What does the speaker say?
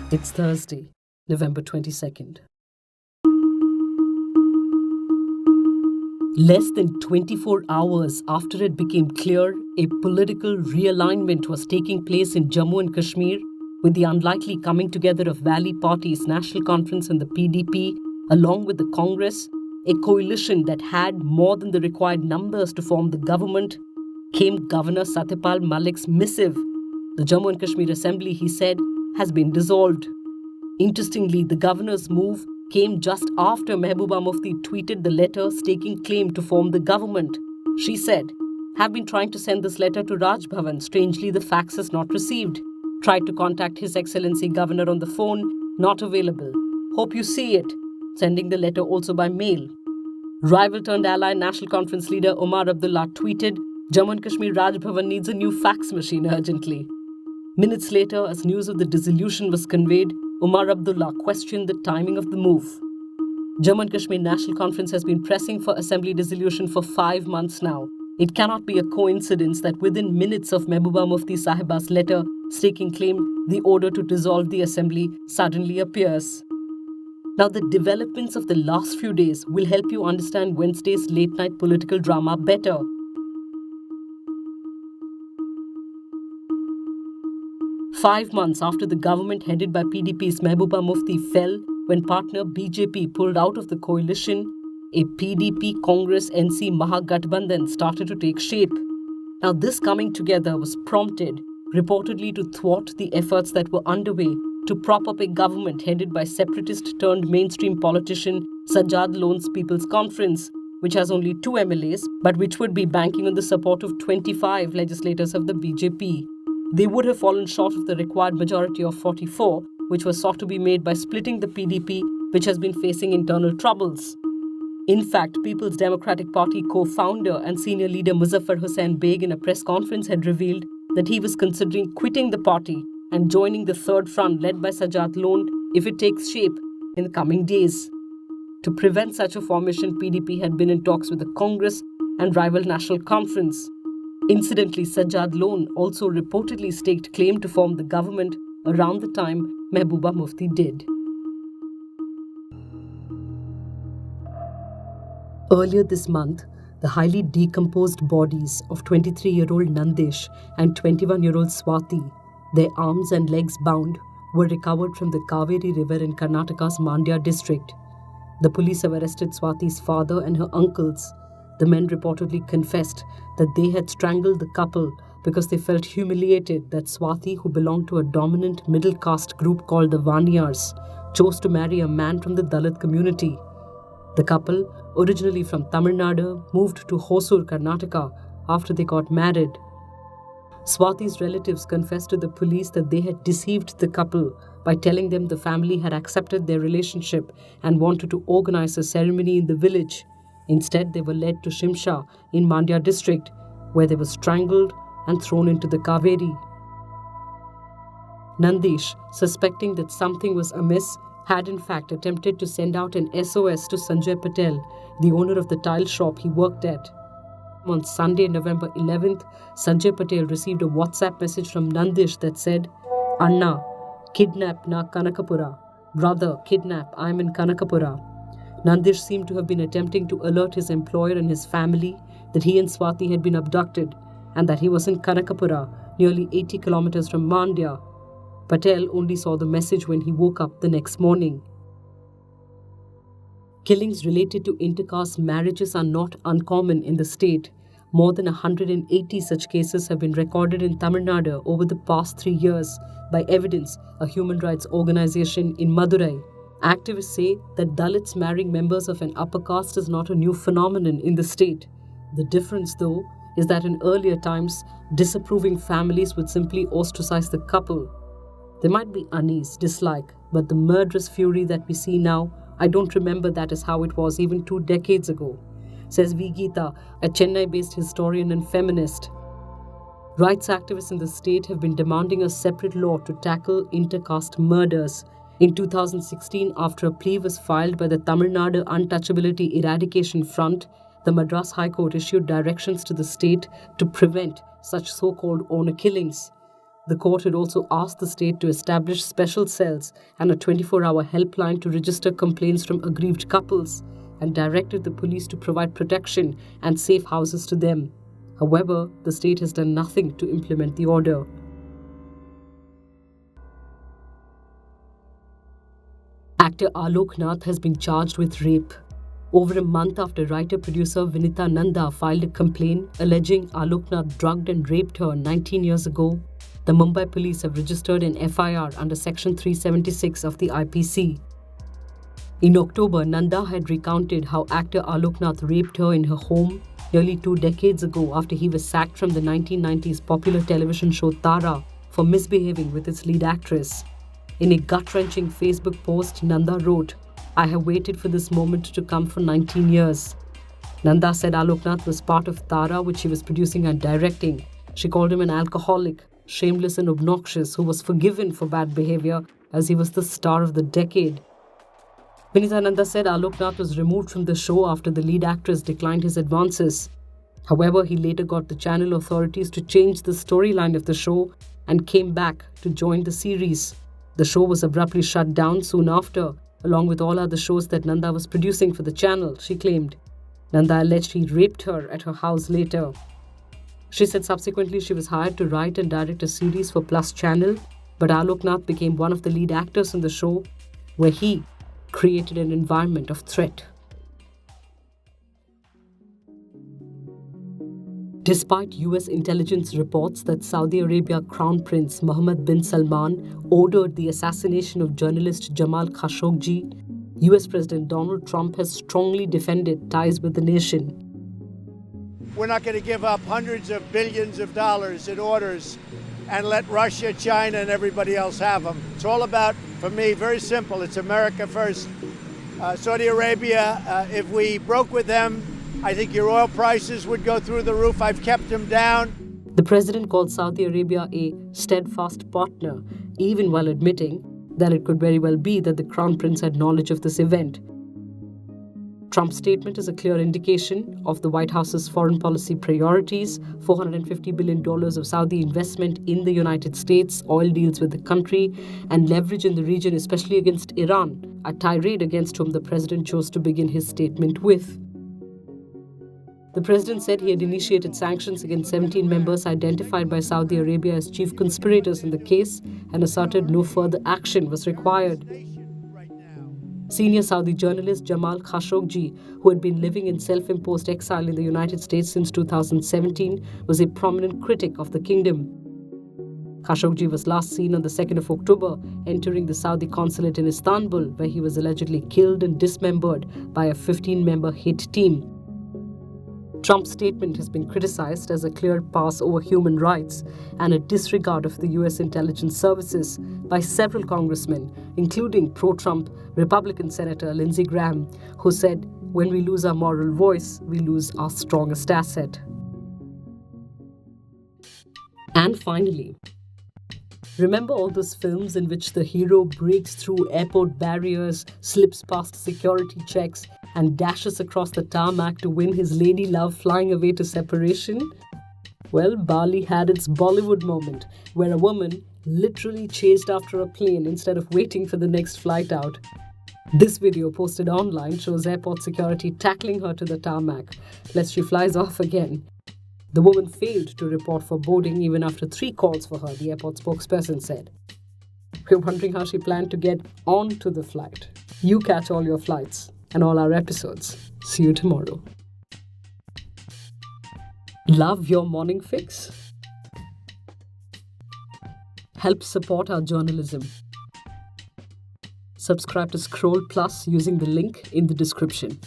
It's Thursday, November 22nd. Less than 24 hours after it became clear a political realignment was taking place in Jammu and Kashmir, with the unlikely coming together of Valley Party's National Conference and the PDP, along with the Congress, a coalition that had more than the required numbers to form the government, came Governor Satyapal Mallik's missive. The Jammu and Kashmir Assembly, he said, has been dissolved. Interestingly, the governor's move came just after Mehbooba Mufti tweeted the letter staking claim to form the government. She said, "Have been trying to send this letter to Raj Bhavan. Strangely, the fax is not received. Tried to contact His Excellency Governor on the phone. Not available. Hope you see it." Sending the letter also by mail. Rival-turned-ally National Conference leader Omar Abdullah tweeted, "Jammu and Kashmir Raj Bhavan needs a new fax machine urgently." Minutes later, as news of the dissolution was conveyed, Omar Abdullah questioned the timing of the move. Jammu and Kashmir National Conference has been pressing for assembly dissolution for 5 months now. It cannot be a coincidence that within minutes of Mehbooba Mufti Sahiba's letter staking claim, the order to dissolve the assembly suddenly appears. Now, the developments of the last few days will help you understand Wednesday's late-night political drama better. Five months after the government headed by PDP's Mehbooba Mufti fell when partner BJP pulled out of the coalition, a PDP-Congress-NC Mahagathbandhan started to take shape. Now, this coming together was prompted, reportedly to thwart the efforts that were underway to prop up a government headed by separatist-turned-mainstream politician Sajjad Lone's People's Conference, which has only 2 MLAs, but which would be banking on the support of 25 legislators of the BJP. They would have fallen short of the required majority of 44, which was sought to be made by splitting the PDP, which has been facing internal troubles. In fact, People's Democratic Party co-founder and senior leader Muzaffar Hussain Beg in a press conference had revealed that he was considering quitting the party and joining the third front led by Sajjad Lone if it takes shape in the coming days. To prevent such a formation, PDP had been in talks with the Congress and rival National Conference. Incidentally, Sajjad Lone also reportedly staked claim to form the government around the time Mehbooba Mufti did. Earlier this month, the highly decomposed bodies of 23-year-old Nandesh and 21-year-old Swati, their arms and legs bound, were recovered from the Kaveri River in Karnataka's Mandya district. The police have arrested Swati's father and her uncles. The men reportedly confessed that they had strangled the couple because they felt humiliated that Swati, who belonged to a dominant middle caste group called the Vaniyars, chose to marry a man from the Dalit community. The couple, originally from Tamil Nadu, moved to Hosur, Karnataka after they got married. Swati's relatives confessed to the police that they had deceived the couple by telling them the family had accepted their relationship and wanted to organize a ceremony in the village. Instead, they were led to Shimsha in Mandya district, where they were strangled and thrown into the Kaveri. Nandesh, suspecting that something was amiss, had in fact attempted to send out an SOS to Sanjay Patel, the owner of the tile shop he worked at. On Sunday, November 11th, Sanjay Patel received a WhatsApp message from Nandesh that said, "Anna, kidnap na Kanakapura. Brother, kidnap, I am in Kanakapura." Nandesh seemed to have been attempting to alert his employer and his family that he and Swati had been abducted and that he was in Kanakapura, nearly 80 kilometers from Mandya. Patel only saw the message when he woke up the next morning. Killings related to intercaste marriages are not uncommon in the state. More than 180 such cases have been recorded in Tamil Nadu over the past 3 years by Evidence, a human rights organization in Madurai. Activists say that Dalits marrying members of an upper caste is not a new phenomenon in the state. The difference, though, is that in earlier times, disapproving families would simply ostracize the couple. There might be unease, dislike, but the murderous fury that we see now, I don't remember that is how it was even 2 decades ago, says V. Geeta, a Chennai-based historian and feminist. Rights activists in the state have been demanding a separate law to tackle intercaste murders. In 2016, after a plea was filed by the Tamil Nadu Untouchability Eradication Front, the Madras High Court issued directions to the state to prevent such so-called honor killings. The court had also asked the state to establish special cells and a 24-hour helpline to register complaints from aggrieved couples and directed the police to provide protection and safe houses to them. However, the state has done nothing to implement the order. Actor Alok Nath has been charged with rape. Over a month after writer-producer Vinita Nanda filed a complaint alleging Alok Nath drugged and raped her 19 years ago, the Mumbai police have registered an FIR under Section 376 of the IPC. In October, Nanda had recounted how actor Alok Nath raped her in her home nearly 2 decades ago after he was sacked from the 1990s popular television show Tara for misbehaving with its lead actress. In a gut-wrenching Facebook post, Nanda wrote, "I have waited for this moment to come for 19 years. Nanda said Alok Nath was part of Tara, which she was producing and directing. She called him an alcoholic, shameless and obnoxious, who was forgiven for bad behavior as he was the star of the decade." Vinita Nanda said Alok Nath was removed from the show after the lead actress declined his advances. However, he later got the channel authorities to change the storyline of the show and came back to join the series. The show was abruptly shut down soon after, along with all other shows that Nanda was producing for the channel, she claimed. Nanda alleged he raped her at her house later. She said subsequently she was hired to write and direct a series for Plus Channel, but Alok Nath became one of the lead actors in the show, where he created an environment of threat. Despite US intelligence reports that Saudi Arabia Crown Prince Mohammed bin Salman ordered the assassination of journalist Jamal Khashoggi, US President Donald Trump has strongly defended ties with the nation. We're not going to give up hundreds of billions of dollars in orders and let Russia, China, and everybody else have them. It's all about, for me, very simple. It's America first. Saudi Arabia, if we broke with them, I think your oil prices would go through the roof. I've kept them down. The president called Saudi Arabia a steadfast partner, even while admitting that it could very well be that the Crown Prince had knowledge of this event. Trump's statement is a clear indication of the White House's foreign policy priorities: $450 billion of Saudi investment in the United States, oil deals with the country, and leverage in the region, especially against Iran, a tirade against whom the president chose to begin his statement with. The president said he had initiated sanctions against 17 members identified by Saudi Arabia as chief conspirators in the case and asserted no further action was required. Senior Saudi journalist Jamal Khashoggi, who had been living in self-imposed exile in the United States since 2017, was a prominent critic of the kingdom. Khashoggi was last seen on the 2nd of October entering the Saudi consulate in Istanbul, where he was allegedly killed and dismembered by a 15-member hit team. Trump's statement has been criticized as a clear pass over human rights and a disregard of the US intelligence services by several congressmen, including pro-Trump Republican Senator Lindsey Graham, who said, "When we lose our moral voice, we lose our strongest asset." And finally, remember all those films in which the hero breaks through airport barriers, slips past security checks, and dashes across the tarmac to win his lady love flying away to separation? Well, Bali had its Bollywood moment, where a woman literally chased after a plane instead of waiting for the next flight out. This video posted online shows airport security tackling her to the tarmac, lest she flies off again. The woman failed to report for boarding even after 3 calls for her, the airport spokesperson said. We're wondering how she planned to get onto the flight. You catch all your flights and all our episodes. See you tomorrow. Love your morning fix? Help support our journalism. Subscribe to Scroll Plus using the link in the description.